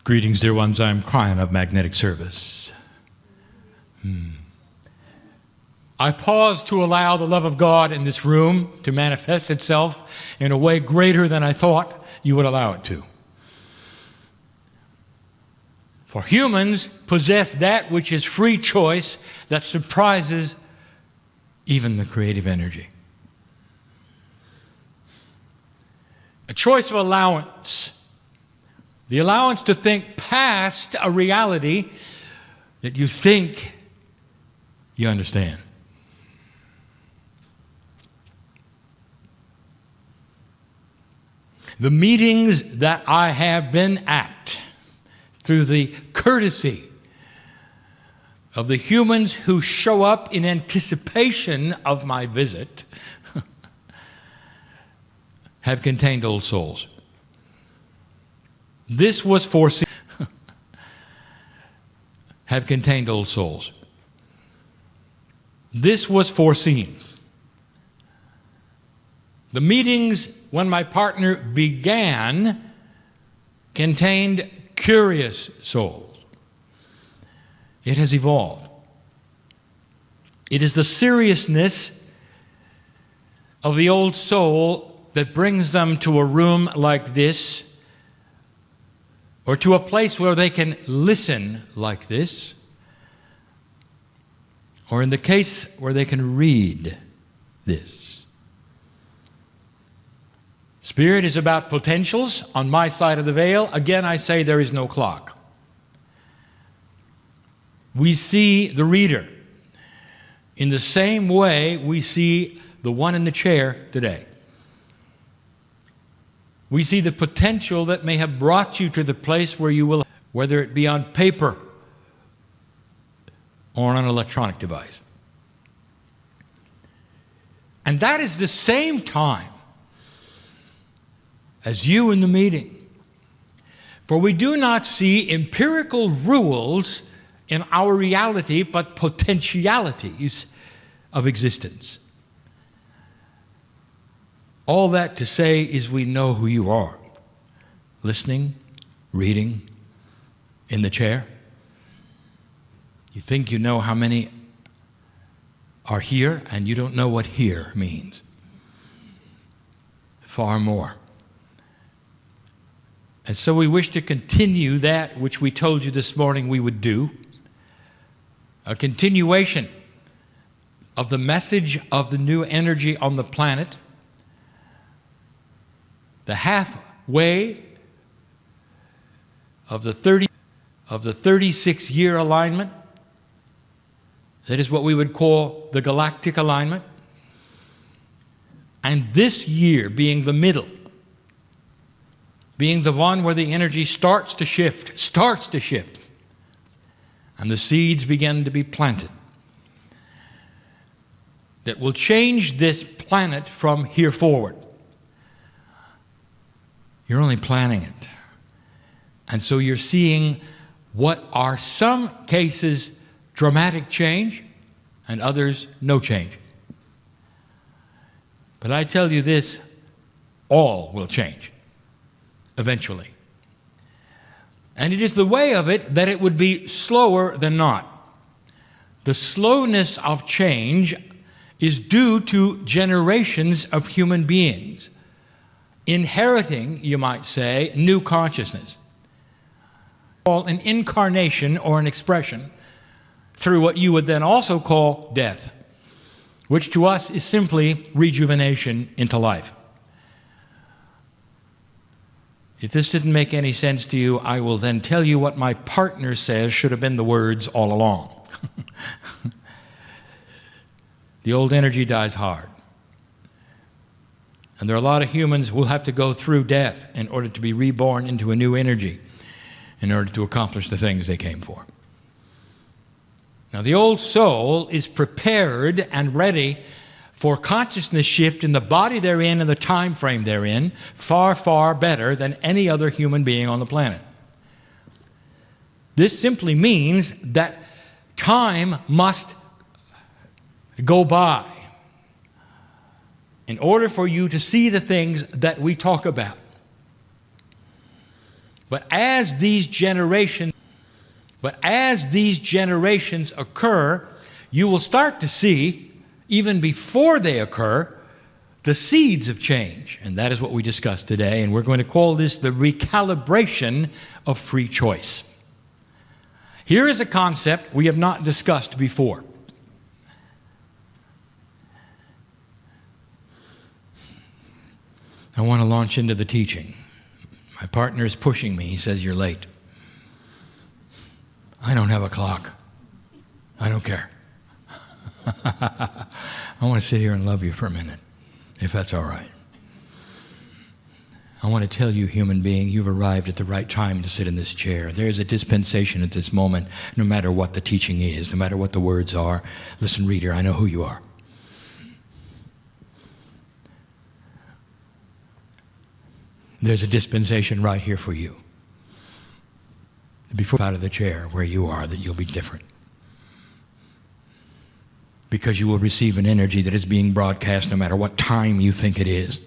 Greetings, dear ones. I'm Cryon of Magnetic Service. I pause to allow the love of God in this room to manifest itself in a way greater than I thought you would allow it to. For humans possess that which is free choice that surprises even the creative energy. A choice of allowance. The allowance to think past a reality that you think you understand. The meetings that I have been at, through the courtesy of the humans who show up in anticipation of my visit, have contained old souls. This was foreseen. Have contained old souls. This was foreseen. The meetings, when my partner began, contained curious souls. It has evolved. It is the seriousness of the old soul that brings them to a room like this, or to a place where they can listen like this, or in the case where they can read this. Spirit is about potentials. On my side of the veil, again I say there is no clock. We see the reader in the same way we see the one in the chair today. We see the potential that may have brought you to the place where you will, whether it be on paper or on an electronic device. And that is the same time as you in the meeting. For we do not see empirical rules in our reality, but potentialities of existence. All that to say is we know who you are. Listening, reading, in the chair. You think you know how many are here, and you don't know what here means. Far more. And so we wish to continue that which we told you this morning we would do. A continuation of the message of the new energy on the planet. The halfway of the 36-year alignment. That is what we would call the galactic alignment. And this year being the middle, being the one where the energy starts to shift, and the seeds begin to be planted that will change this planet from here forward. You're only planning it. And so you're seeing what are some cases dramatic change and others no change. But I tell you this, all will change eventually. And it is the way of it that it would be slower than not. The slowness of change is due to generations of human beings inheriting, you might say, new consciousness. An incarnation or an expression through what you would then also call death, which to us is simply rejuvenation into life. If this didn't make any sense to you, I will then tell you what my partner says should have been the words all along. The old energy dies hard. And there are a lot of humans who will have to go through death in order to be reborn into a new energy, in order to accomplish the things they came for. Now, the old soul is prepared and ready for consciousness shift in the body they're in and the time frame they're in, far, far better than any other human being on the planet. This simply means that time must go by in order for you to see the things that we talk about. But as these generations occur, you will start to see, even before they occur, the seeds of change. And that is what we discussed today, and we're going to call this the recalibration of free choice. Here is a concept we have not discussed before. I want to launch into the teaching. My partner is pushing me. He says, "You're late." I don't have a clock. I don't care. I want to sit here and love you for a minute, if that's all right. I want to tell you, human being, you've arrived at the right time to sit in this chair. There's a dispensation at this moment, no matter what the teaching is, no matter what the words are. Listen, reader, I know who you are. There's a dispensation right here for you. Before out of the chair where you are, that you'll be different. Because you will receive an energy that is being broadcast no matter what time you think it is,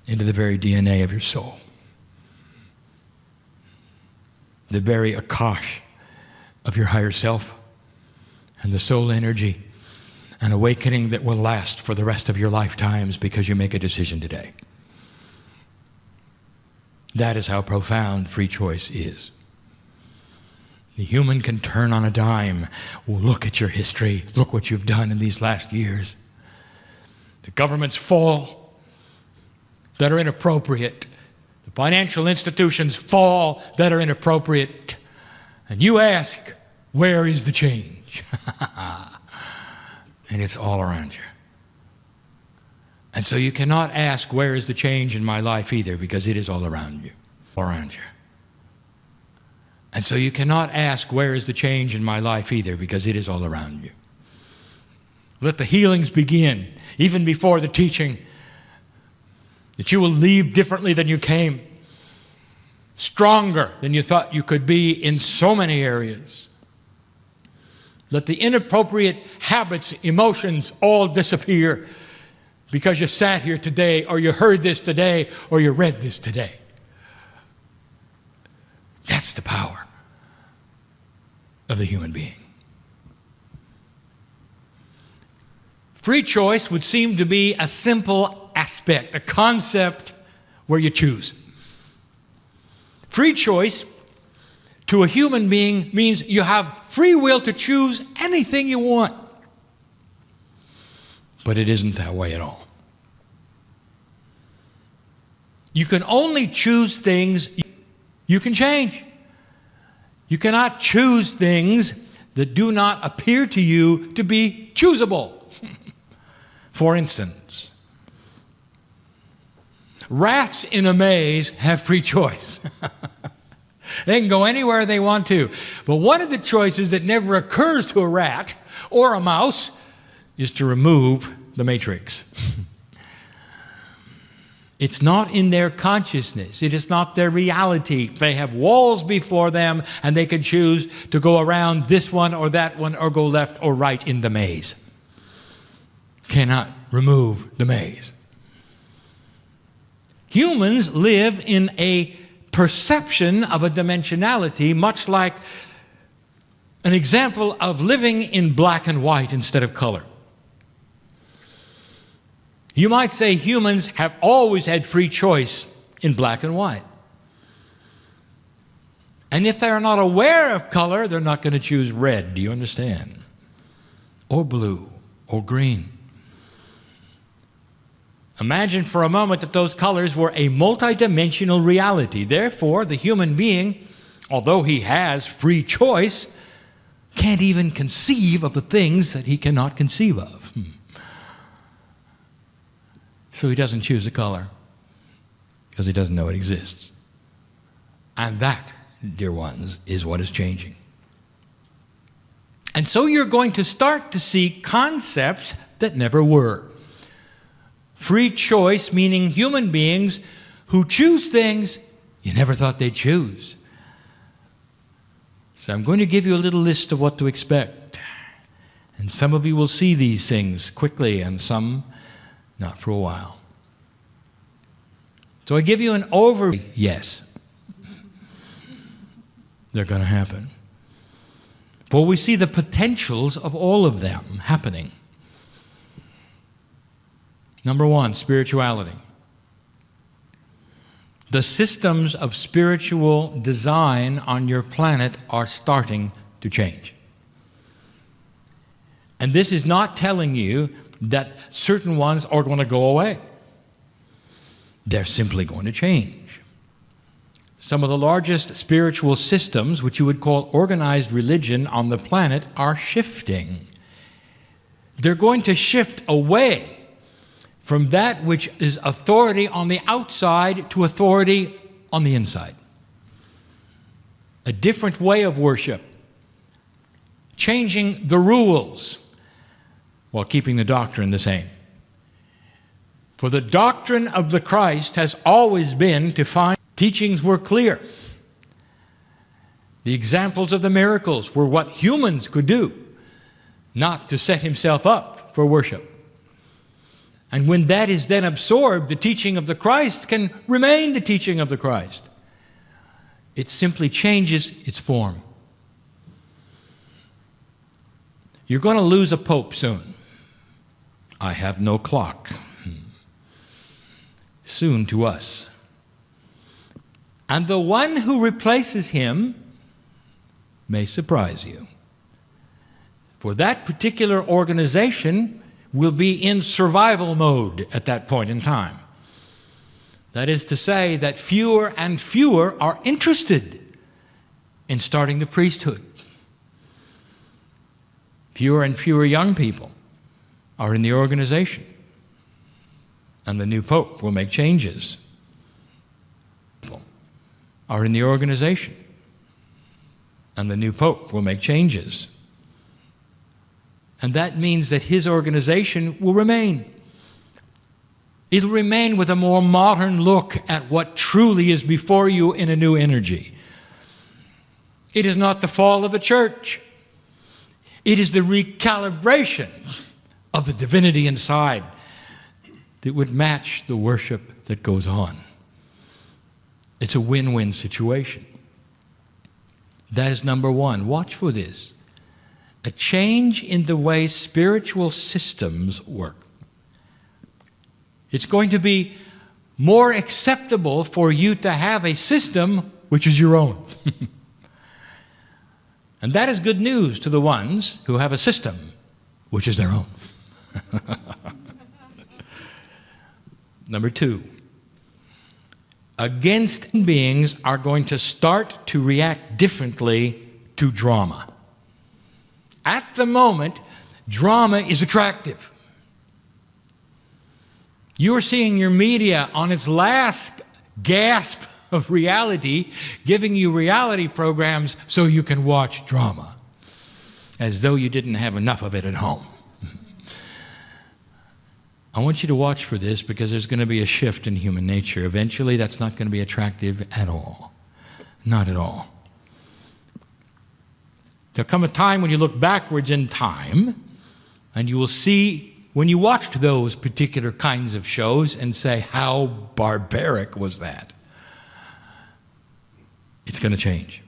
into the very DNA of your soul. The very akash of your higher self, and the soul energy, an awakening that will last for the rest of your lifetimes because you make a decision today. That is how profound free choice is. The human can turn on a dime. Well, look at your history. Look what you've done in these last years. The governments fall that are inappropriate. The financial institutions fall that are inappropriate. And you ask, where is the change? And it's all around you. And so you cannot ask, where is the change in my life either, because it is all around you. All around you. And so you cannot ask, where is the change in my life either, because it is all around you. Let the healings begin, even before the teaching, that you will leave differently than you came, stronger than you thought you could be in so many areas. Let the inappropriate habits, emotions all disappear because you sat here today, or you heard this today, or you read this today. That's the power of the human being. Free choice would seem to be a simple aspect, a concept where you choose. Free choice to a human being means you have free will to choose anything you want. But it isn't that way at all. You can only choose things you can change. You cannot choose things that do not appear to you to be choosable. For instance, rats in a maze have free choice. They can go anywhere they want to. But one of the choices that never occurs to a rat or a mouse is to remove the matrix. It's not in their consciousness. It is not their reality. They have walls before them, and they can choose to go around this one or that one, or go left or right in the maze. Cannot remove the maze. Humans live in a perception of a dimensionality, much like an example of living in black and white instead of color. You might say humans have always had free choice in black and white. And if they're not aware of color, they're not going to choose red, do you understand? Or blue, or green. Imagine for a moment that those colors were a multidimensional reality. Therefore, the human being, although he has free choice, can't even conceive of the things that he cannot conceive of. So he doesn't choose a color because he doesn't know it exists. And that, dear ones, is what is changing. And so you're going to start to see concepts that never were. Free choice, meaning human beings who choose things you never thought they'd choose. So I'm going to give you a little list of what to expect. And some of you will see these things quickly, and some not for a while. So I give you an overview. Yes, they're going to happen. For we see the potentials of all of them happening. Number one, spirituality. The systems of spiritual design on your planet are starting to change. And this is not telling you that certain ones are going to go away. They're simply going to change. Some of the largest spiritual systems, which you would call organized religion on the planet, are shifting. They're going to shift away from that which is authority on the outside to authority on the inside. A different way of worship. Changing the rules while keeping the doctrine the same. For the doctrine of the Christ has always been to find teachings were clear. The examples of the miracles were what humans could do, not to set himself up for worship. And when that is then absorbed, the teaching of the Christ can remain the teaching of the Christ. It simply changes its form. You're going to lose a pope soon. I have no clock. Soon to us. And the one who replaces him may surprise you. For that particular organization will be in survival mode at that point in time. That is to say that fewer and fewer are interested in starting the priesthood. Fewer and fewer young people are in the organization. And the new pope will make changes. People are in the organization. And the new pope will make changes. And that means that his organization will remain. It'll remain with a more modern look at what truly is before you in a new energy. It is not the fall of the church. It is the recalibration of the divinity inside that would match the worship that goes on. It's a win-win situation. That is number one. Watch for this. A change in the way spiritual systems work. It's going to be more acceptable for you to have a system which is your own. And that is good news to the ones who have a system which is their own. Number two, against beings are going to start to react differently to drama. At the moment, drama is attractive. You're seeing your media on its last gasp of reality, giving you reality programs so you can watch drama, as though you didn't have enough of it at home. I want you to watch for this because there's going to be a shift in human nature. Eventually, that's not going to be attractive at all. Not at all. There'll come a time when you look backwards in time and you will see, when you watched those particular kinds of shows, and say, how barbaric was that? It's going to change.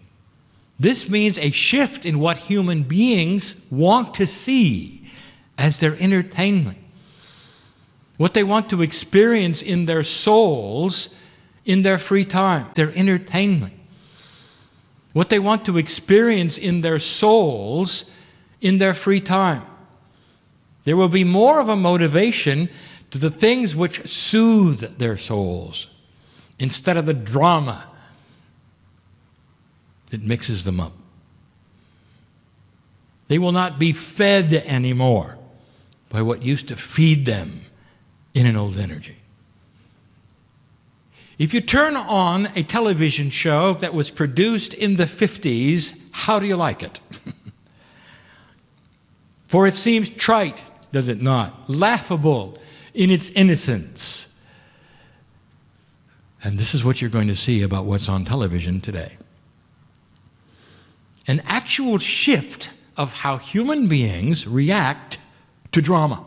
This means a shift in what human beings want to see as their entertainment. What they want to experience in their souls in their free time, their entertainment. What they want to experience in their souls in their free time. There will be more of a motivation to the things which soothe their souls instead of the drama that mixes them up. They will not be fed anymore by what used to feed them in an old energy. If you turn on a television show that was produced in the 50s, how do you like it? For it seems trite, does it not? Laughable in its innocence. And this is what you're going to see about what's on television today. An actual shift of how human beings react to drama.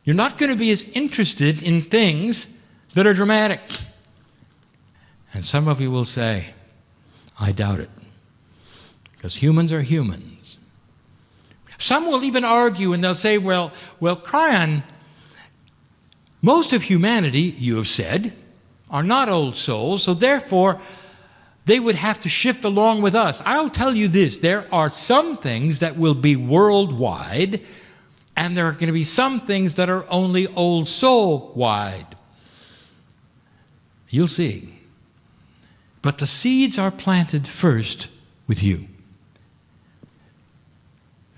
You're not going to be as interested in things that are dramatic. And some of you will say, I doubt it, because humans are humans. Some will even argue and they'll say, well, Kryon, most of humanity, you have said, are not old souls, so therefore they would have to shift along with us. I'll tell you this, there are some things that will be worldwide, and there are going to be some things that are only old soul wide. You'll see. But the seeds are planted first with you.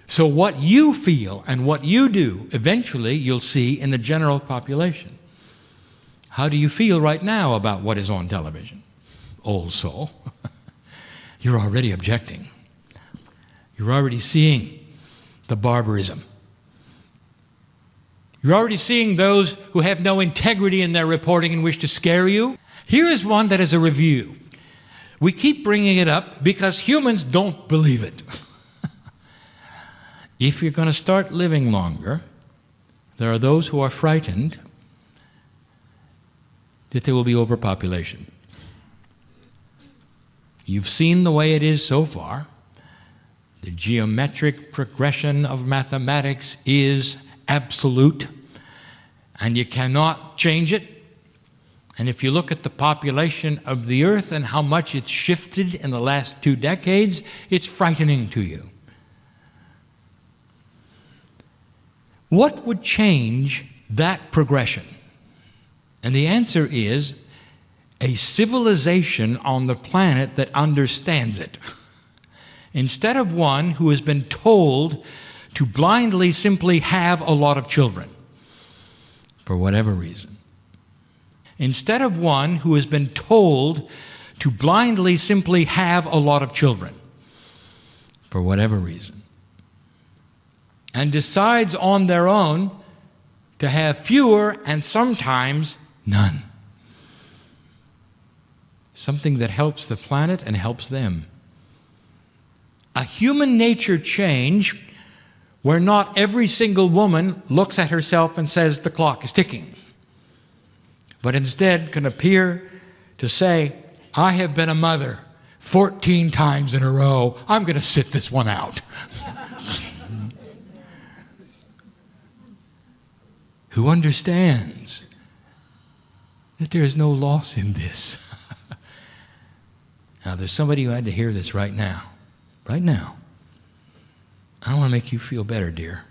So what you feel and what you do, eventually you'll see in the general population. How do you feel right now about what is on television? Old soul. You're already objecting. You're already seeing the barbarism. You're already seeing those who have no integrity in their reporting and wish to scare you. Here is one that is a review. We keep bringing it up because humans don't believe it. If you're going to start living longer, there are those who are frightened that there will be overpopulation. You've seen the way it is so far. The geometric progression of mathematics is absolute, and you cannot change it. And if you look at the population of the earth and how much it's shifted in the last 2 decades, it's frightening to you. What would change that progression? And the answer is a civilization on the planet that understands it. Instead of one who has been told to blindly simply have a lot of children, for whatever reason. Instead of one who has been told to blindly simply have a lot of children, for whatever reason, and decides on their own to have fewer and sometimes none. Something that helps the planet and helps them. A human nature change where not every single woman looks at herself and says the clock is ticking, but instead can appear to say, I have been a mother 14 times in a row. I'm going to sit this one out. Who understands that there is no loss in this. Now, there's somebody who had to hear this right now. Right now. I want to make you feel better, dear,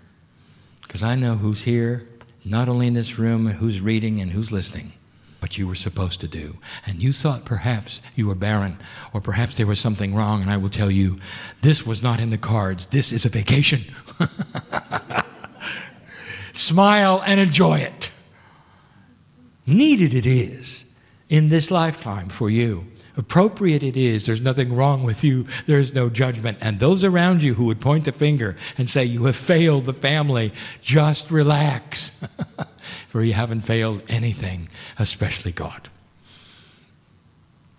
because I know who's here, not only in this room, who's reading and who's listening, what you were supposed to do. And you thought perhaps you were barren, or perhaps there was something wrong, and I will tell you, this was not in the cards. This is a vacation. Smile and enjoy it. Needed it is in this lifetime for you. Appropriate it is. There's nothing wrong with you. There's no judgment. And those around you who would point the finger and say, you have failed the family, just relax. For you haven't failed anything, especially God.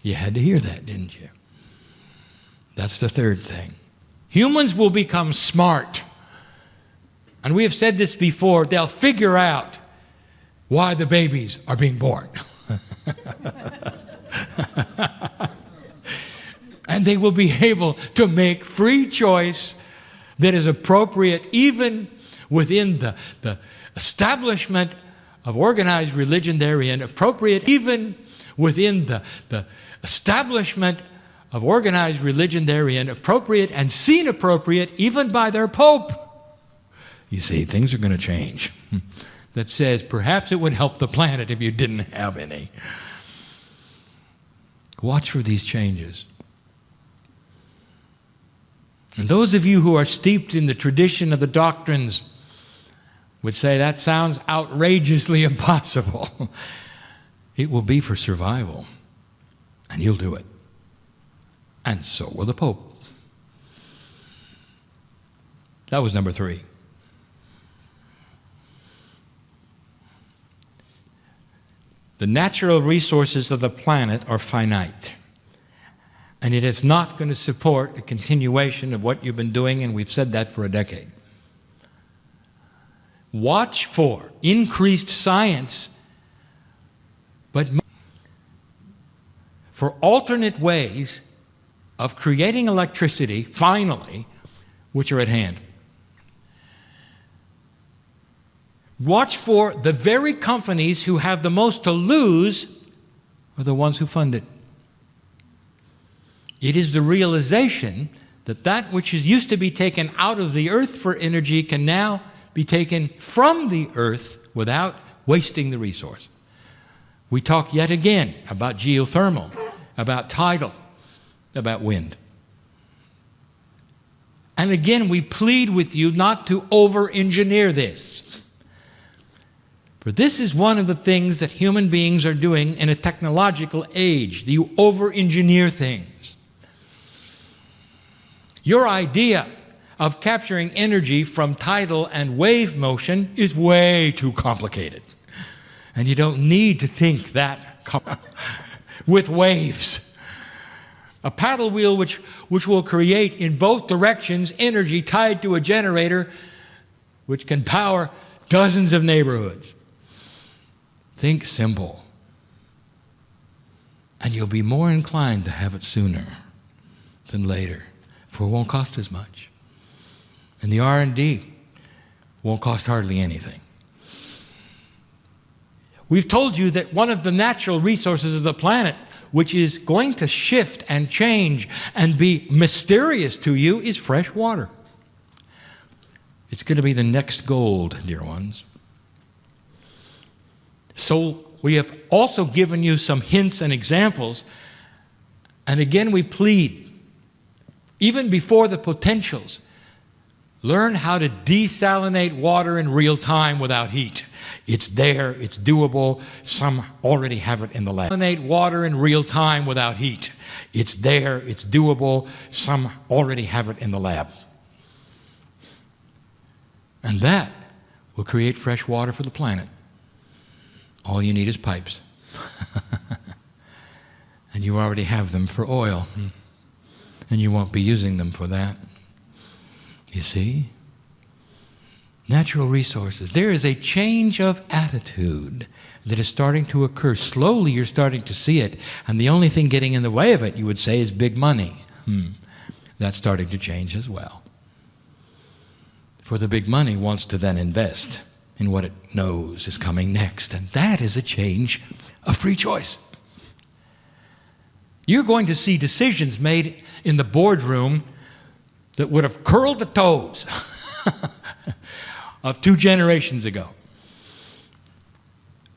You had to hear that, didn't you? That's the third thing. Humans will become smart. And we have said this before, they'll figure out why the babies are being born. And they will be able to make free choice that is appropriate even within the establishment of organized religion therein, appropriate even within the establishment of organized religion therein, appropriate and seen appropriate even by their pope. You see, things are going to change. That says perhaps it would help the planet if you didn't have any. Watch for these changes. And those of you who are steeped in the tradition of the doctrines would say that sounds outrageously impossible. It will be for survival, and you'll do it. And so will the Pope. That was number 3. The natural resources of the planet are finite. And it is not going to support a continuation of what you've been doing, and we've said that for a decade. Watch for increased science but for alternate ways of creating electricity, finally, which are at hand. Watch for the very companies who have the most to lose are the ones who fund it. It is the realization that that which is used to be taken out of the earth for energy can now be taken from the earth without wasting the resource. We talk yet again about geothermal, about tidal, about wind. And again, we plead with you not to over-engineer this. For this is one of the things that human beings are doing in a technological age. You over-engineer things. Your idea of capturing energy from tidal and wave motion is way too complicated. And you don't need to think that with waves. A paddle wheel which will create in both directions energy tied to a generator which can power dozens of neighborhoods. Think simple. And you'll be more inclined to have it sooner than later, for it won't cost as much. And the R&D won't cost hardly anything. We've told you that one of the natural resources of the planet, which is going to shift and change and be mysterious to you, is fresh water. It's going to be the next gold, dear ones. So we have also given you some hints and examples. And again, we plead, even before the potentials, learn how to desalinate water in real time without heat. It's there, it's doable. Some already have it in the lab. Desalinate water in real time without heat. It's there, it's doable. Some already have it in the lab. And that will create fresh water for the planet. All you need is pipes. And you already have them for oil. And you won't be using them for that. You see? Natural resources. There is a change of attitude that is starting to occur. Slowly you're starting to see it. And the only thing getting in the way of it, you would say, is big money. That's starting to change as well. For the big money wants to then invest in what it knows is coming next. And that is a change of free choice. You're going to see decisions made in the boardroom that would have curled the toes of 2 generations ago,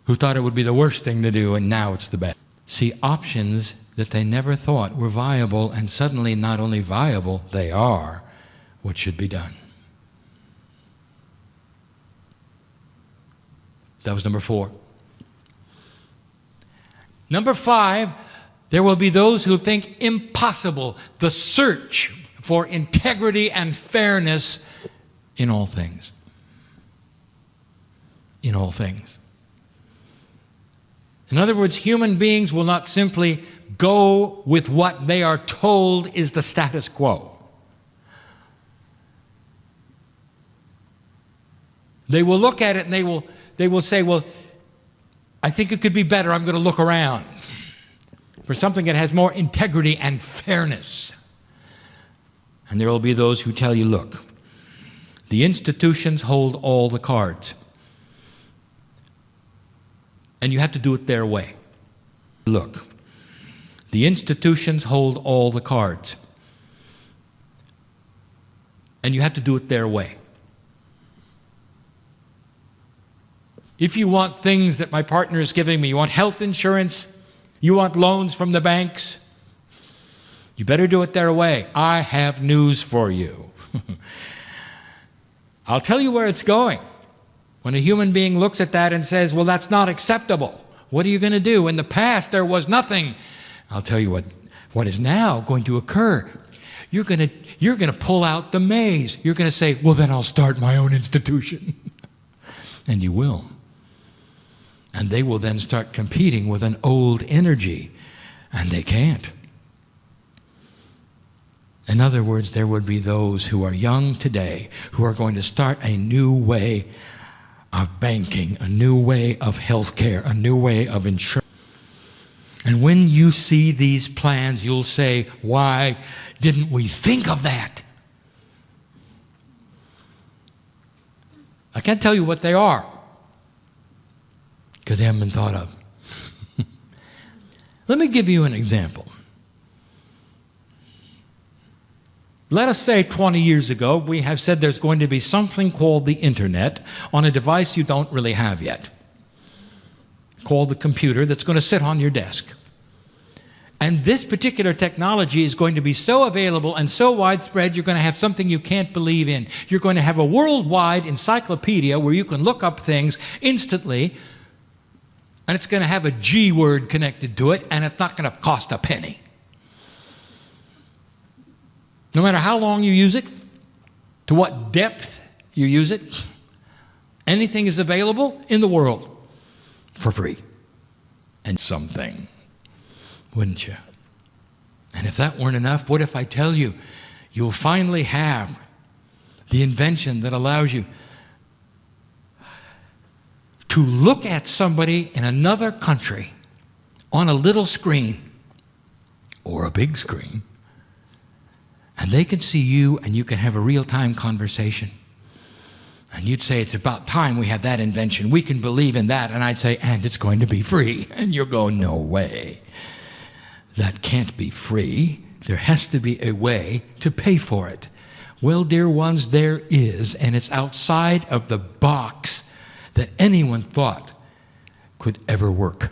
who thought it would be the worst thing to do, and now it's the best. See, options that they never thought were viable, and suddenly not only viable, they are what should be done. That was number 4. Number 5, there will be those who think impossible the search for integrity and fairness in all things. In all things. In other words, human beings will not simply go with what they are told is the status quo. They will look at it and they will say, well, I think it could be better. I'm going to look around for something that has more integrity and fairness. And there will be those who tell you, look, the institutions hold all the cards. And you have to do it their way. Look, the institutions hold all the cards. And you have to do it their way. If you want things that my partner is giving me, you want health insurance, you want loans from the banks, you better do it their way. I have news for you. I'll tell you where it's going. When a human being looks at that and says, well, that's not acceptable, what are you going to do? In the past, there was nothing. I'll tell you what is now going to occur. You're going to pull out the maze. You're going to say, well, then I'll start my own institution. And you will. And they will then start competing with an old energy. And they can't. In other words, there would be those who are young today who are going to start a new way of banking, a new way of healthcare, a new way of insurance. And when you see these plans, you'll say, why didn't we think of that? I can't tell you what they are, because they haven't been thought of. Let me give you an example. Let us say 20 years ago, we have said there's going to be something called the internet on a device you don't really have yet, called the computer, that's going to sit on your desk. And this particular technology is going to be so available and so widespread, you're going to have something you can't believe in. You're going to have a worldwide encyclopedia where you can look up things instantly, and it's going to have a G word connected to it, and it's not going to cost a penny. No matter how long you use it, to what depth you use it, anything is available in the world for free. And something, wouldn't you? And if that weren't enough, what if I tell you, you'll finally have the invention that allows you to look at somebody in another country on a little screen or a big screen, and they can see you and you can have a real-time conversation. And you'd say, it's about time we had that invention. We can believe in that. And I'd say, and it's going to be free. And you'll go, no way. That can't be free. There has to be a way to pay for it. Well, dear ones, there is, and it's outside of the box that anyone thought could ever work.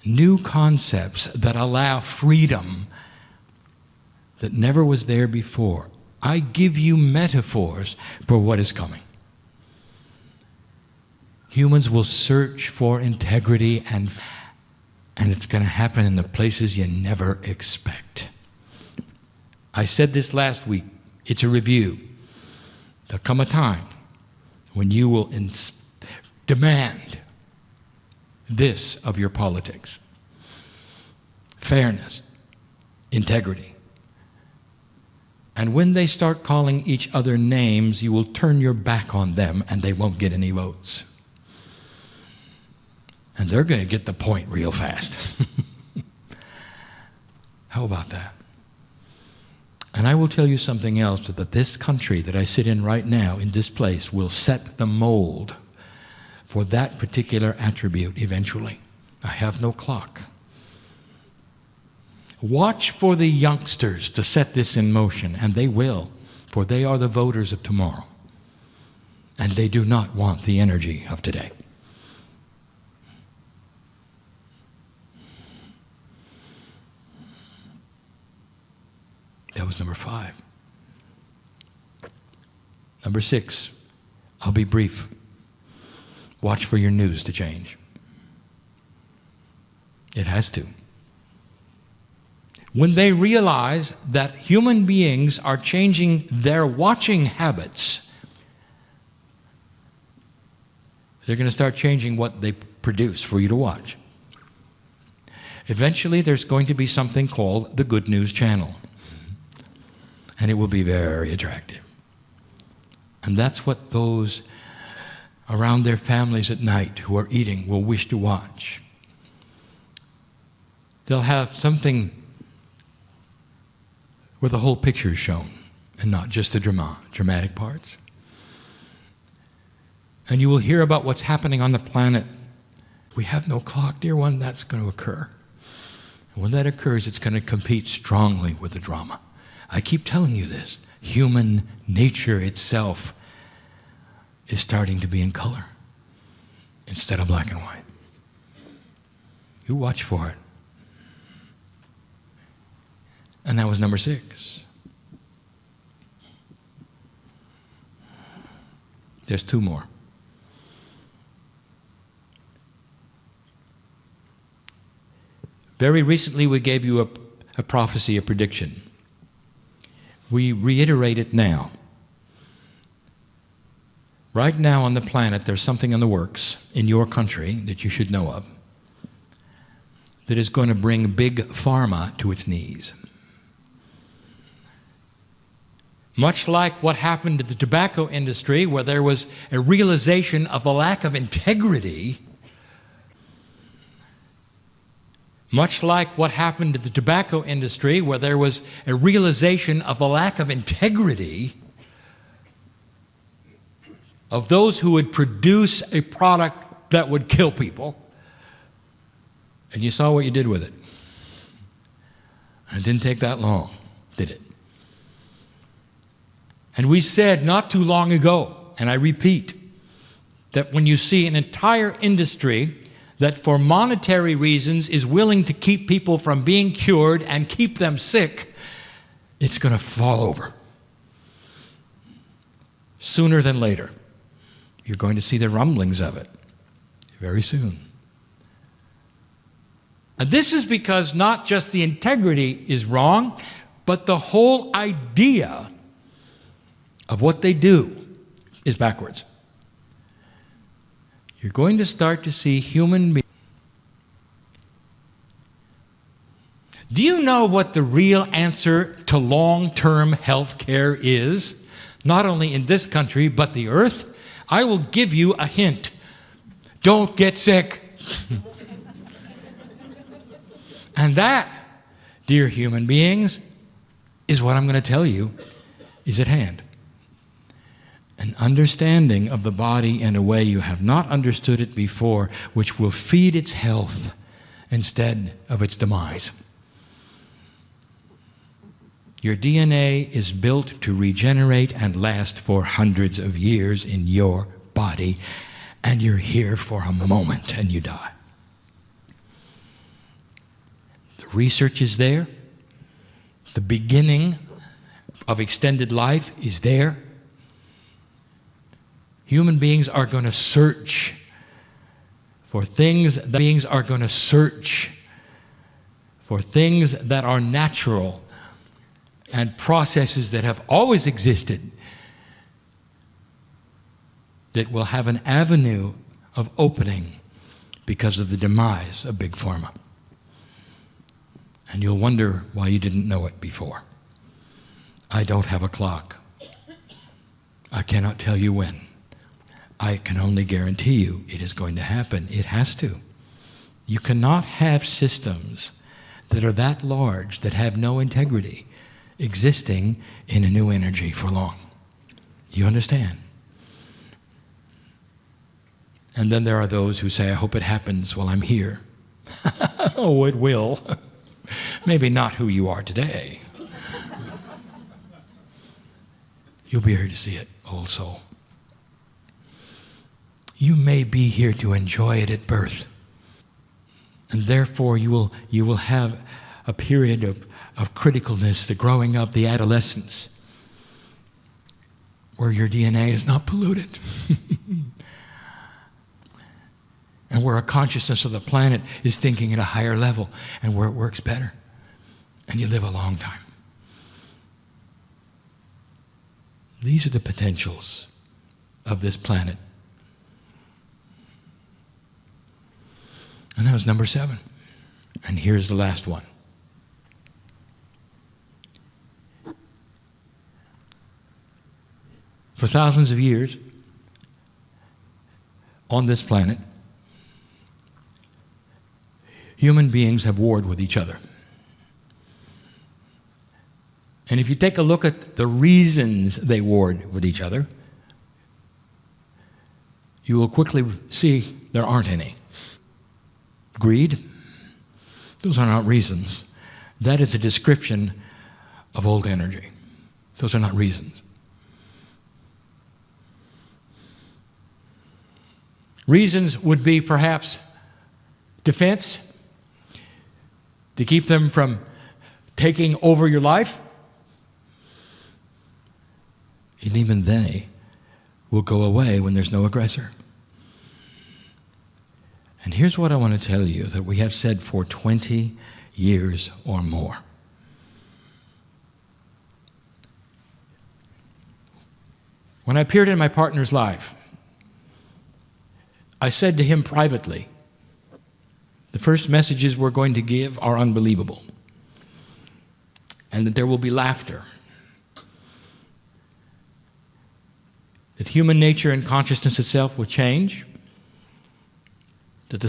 New concepts that allow freedom that never was there before. I give you metaphors for what is coming. Humans will search for integrity, and it's going to happen in the places you never expect. I said this last week. It's a review. There'll come a time when you will demand this of your politics: fairness, integrity. And when they start calling each other names, you will turn your back on them and they won't get any votes. And they're going to get the point real fast. How about that? And I will tell you something else, that this country that I sit in right now, in this place, will set the mold for that particular attribute eventually. I have no clock. Watch for the youngsters to set this in motion, and they will, for they are the voters of tomorrow. And they do not want the energy of today. That was number 5. Number 6, I'll be brief. Watch for your news to change. It has to. When they realize that human beings are changing their watching habits, they're going to start changing what they produce for you to watch. Eventually, there's going to be something called the Good News Channel. And it will be very attractive. And that's what those around their families at night who are eating will wish to watch. They'll have something where the whole picture is shown and not just the dramatic parts. And you will hear about what's happening on the planet. We have no clock, dear one. That's going to occur. And when that occurs, it's going to compete strongly with the drama. I keep telling you this. Human nature itself is starting to be in color instead of black and white. You watch for it. And that was number 6. There's 2 more. Very recently, we gave you a prophecy, a prediction. We reiterate it now. Right now on the planet, there's something in the works in your country that you should know of that is going to bring big pharma to its knees. Much like what happened to the tobacco industry, where there was a realization of the lack of integrity, Much like what happened to the tobacco industry, where there was a realization of the lack of integrity of those who would produce a product that would kill people. And you saw what you did with it. And it didn't take that long, did it? And we said not too long ago, and I repeat, that when you see an entire industry that for monetary reasons is willing to keep people from being cured and keep them sick, it's going to fall over. Sooner than later. You're going to see the rumblings of it very soon. And this is because not just the integrity is wrong, but the whole idea of what they do is backwards. You're going to start to see human beings. Do you know what the real answer to long-term health care is? Not only in this country, but the earth? I will give you a hint. Don't get sick. And that, dear human beings, is what I'm going to tell you is at hand. An understanding of the body in a way you have not understood it before, which will feed its health instead of its demise. Your DNA is built to regenerate and last for hundreds of years in your body, and you're here for a moment and you die. The research is there. The beginning of extended life is there. Human beings are going to search for things that are natural and processes that have always existed that will have an avenue of opening because of the demise of Big Pharma. And you'll wonder why you didn't know it before. I don't have a clock. I cannot tell you when. I can only guarantee you it is going to happen. It has to. You cannot have systems that are that large, that have no integrity, existing in a new energy for long. You understand? And then there are those who say, I hope it happens while I'm here. Oh, it will. Maybe not who you are today. You'll be here to see it, old soul. You may be here to enjoy it at birth. And therefore you will have a period of criticalness, the growing up, the adolescence, where your DNA is not polluted. And where a consciousness of the planet is thinking at a higher level, and where it works better. And you live a long time. These are the potentials of this planet. And that was number 7. And here's the last one. For thousands of years, on this planet, human beings have warred with each other. And if you take a look at the reasons they warred with each other, you will quickly see there aren't any. Greed? Those are not reasons. That is a description of old energy. Those are not reasons. Reasons would be perhaps defense, to keep them from taking over your life. And even they will go away when there's no aggressor. And here's what I want to tell you that we have said for 20 years or more. When I appeared in my partner's life, I said to him privately, the first messages we're going to give are unbelievable, and that there will be laughter, that human nature and consciousness itself will change, that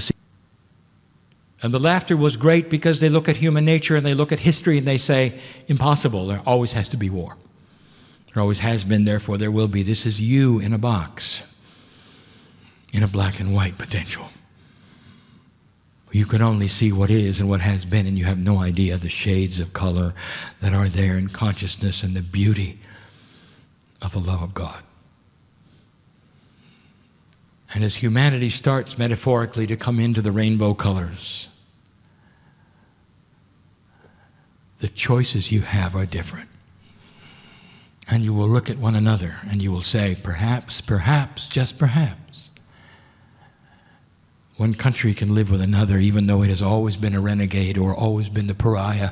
And the laughter was great because they look at human nature and they look at history and they say, impossible, there always has to be war. There always has been, therefore there will be. This is you in a box, in a black and white potential. You can only see what is and what has been, and you have no idea the shades of color that are there in consciousness and the beauty of the love of God. And as humanity starts metaphorically to come into the rainbow colors, the choices you have are different. And you will look at one another and you will say, perhaps, just perhaps, one country can live with another even though it has always been a renegade or always been the pariah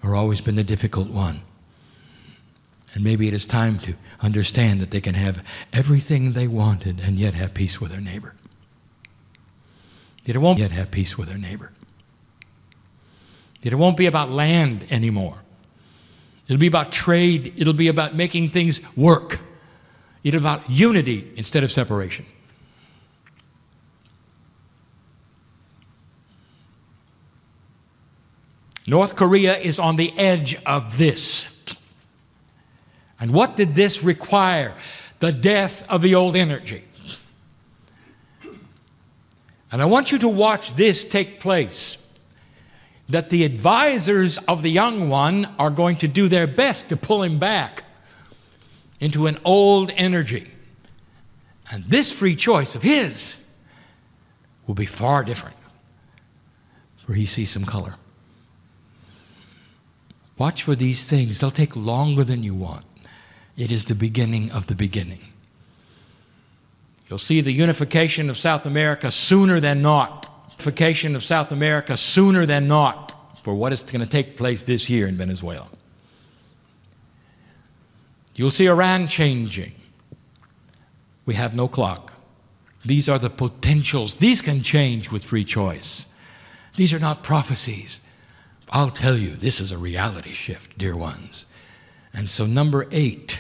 or always been the difficult one. And maybe it is time to understand that they can have everything they wanted and yet have peace with their neighbor. It won't yet have peace with their neighbor. It won't be about land anymore. It'll be about trade. It'll be about making things work. It'll be about unity instead of separation. North Korea is on the edge of this. And what did this require? The death of the old energy. And I want you to watch this take place. That the advisors of the young one are going to do their best to pull him back into an old energy. And this free choice of his will be far different, for he sees some color. Watch for these things. They'll take longer than you want. It is the beginning of the beginning. You'll see the unification of South America sooner than not. Unification of South America sooner than not for what is going to take place this year in Venezuela. You'll see Iran changing. We have no clock. These are the potentials. These can change with free choice. These are not prophecies. I'll tell you, this is a reality shift, dear ones. And so number 8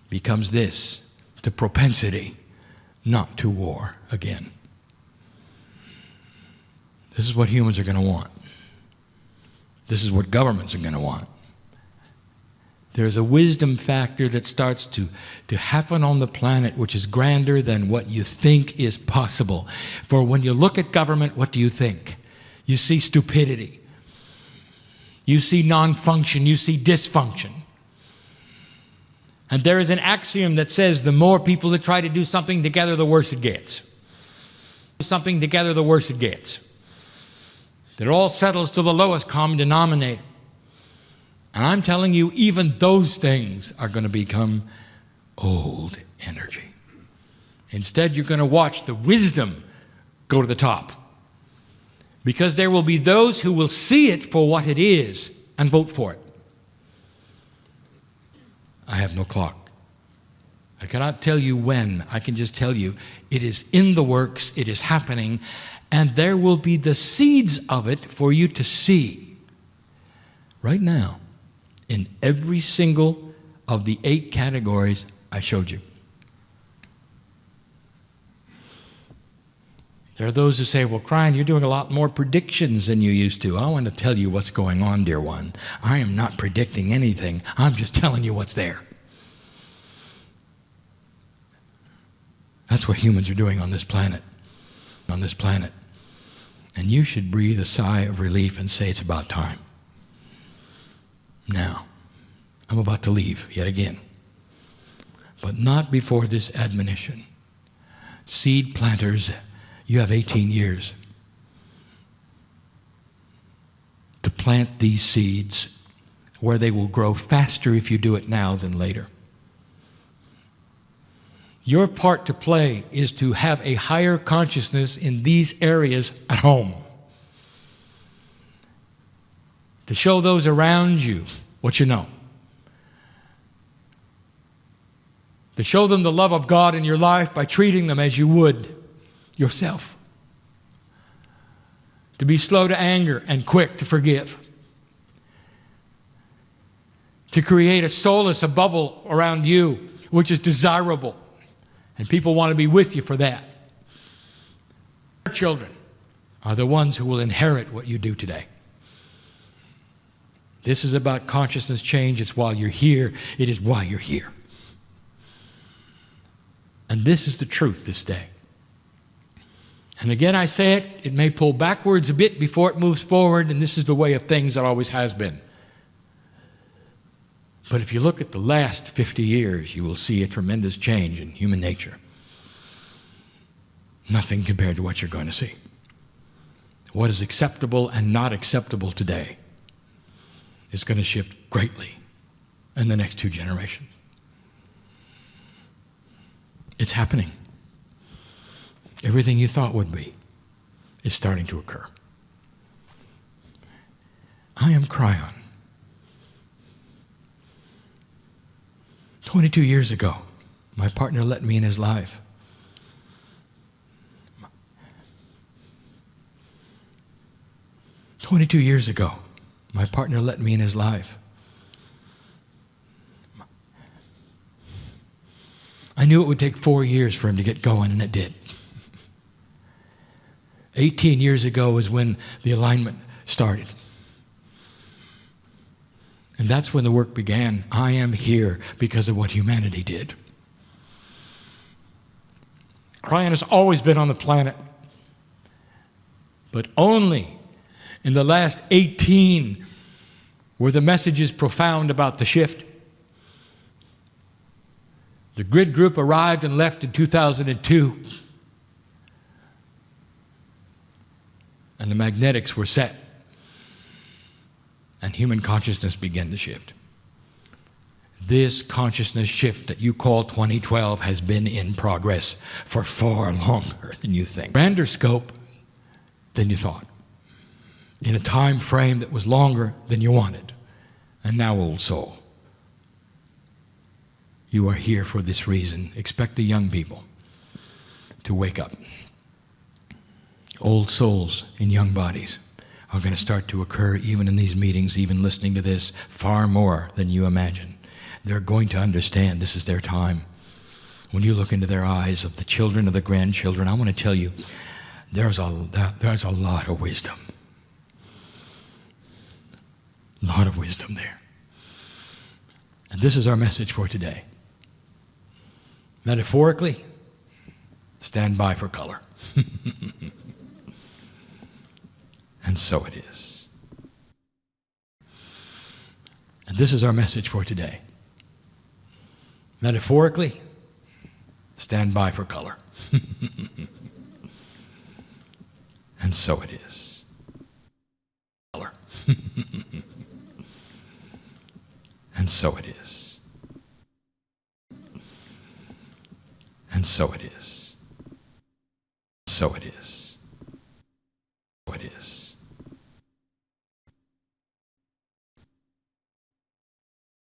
becomes this, the propensity not to war again. This is what humans are going to want. This is what governments are going to want. There's a wisdom factor that starts to happen on the planet which is grander than what you think is possible. For when you look at government, what do you think? You see stupidity. You see non-function. You see dysfunction. And there is an axiom that says the more people that try to do something together, the worse it gets. Something together, the worse it gets. It all settles to the lowest common denominator. And I'm telling you, even those things are going to become old energy. Instead, you're going to watch the wisdom go to the top. Because there will be those who will see it for what it is and vote for it. I have no clock. I cannot tell you when. I can just tell you it is in the works, it is happening, and there will be the seeds of it for you to see right now in every single of the 8 categories I showed you. There are those who say, well, Krein, you're doing a lot more predictions than you used to. I want to tell you what's going on, dear one. I am not predicting anything. I'm just telling you what's there. That's what humans are doing on this planet. On this planet. And you should breathe a sigh of relief and say, it's about time. Now, I'm about to leave yet again. But not before this admonition. Seed planters, you have 18 years to plant these seeds where they will grow faster if you do it now than later. Your part to play is to have a higher consciousness in these areas at home. To show those around you what you know. To show them the love of God in your life by treating them as you would yourself. To be slow to anger and quick to forgive. To create a solace, a bubble around you which is desirable. And people want to be with you for that. Children, are the ones who will inherit what you do today. This is about consciousness change. It's while you're here. It is why you're here. And this is the truth this day. And again, I say it, it may pull backwards a bit before it moves forward, and this is the way of things that always has been. But if you look at the last 50 years, you will see a tremendous change in human nature. Nothing compared to what you're going to see. What is acceptable and not acceptable today is going to shift greatly in the next 2 generations. It's happening. Everything you thought would be is starting to occur. I am Kryon. 22 years ago, my partner let me in his life. "22 years ago, my partner let me in his life. I knew it would take 4 years for him to get going, and it did. 18 years ago is when the alignment started. And that's when the work began. I am here because of what humanity did. Kryon has always been on the planet, but only in the last 18 were the messages profound about the shift. The grid group arrived and left in 2002. And the magnetics were set. And human consciousness began to shift. This consciousness shift that you call 2012 has been in progress for far longer than you think. Grander scope than you thought. In a time frame that was longer than you wanted. And now, old soul, you are here for this reason. Expect the young people to wake up. Old souls in young bodies are going to start to occur even in these meetings, even listening to this, far more than you imagine. They're going to understand this is their time. When you look into their eyes of the children, of the grandchildren, I want to tell you, there's a lot of wisdom. A lot of wisdom there. And this is our message for today. Metaphorically, stand by for color. And so it is. And this is our message for today. Metaphorically, stand by for color. And so it is. Color. And so it is. And so it is. So it is. So it is.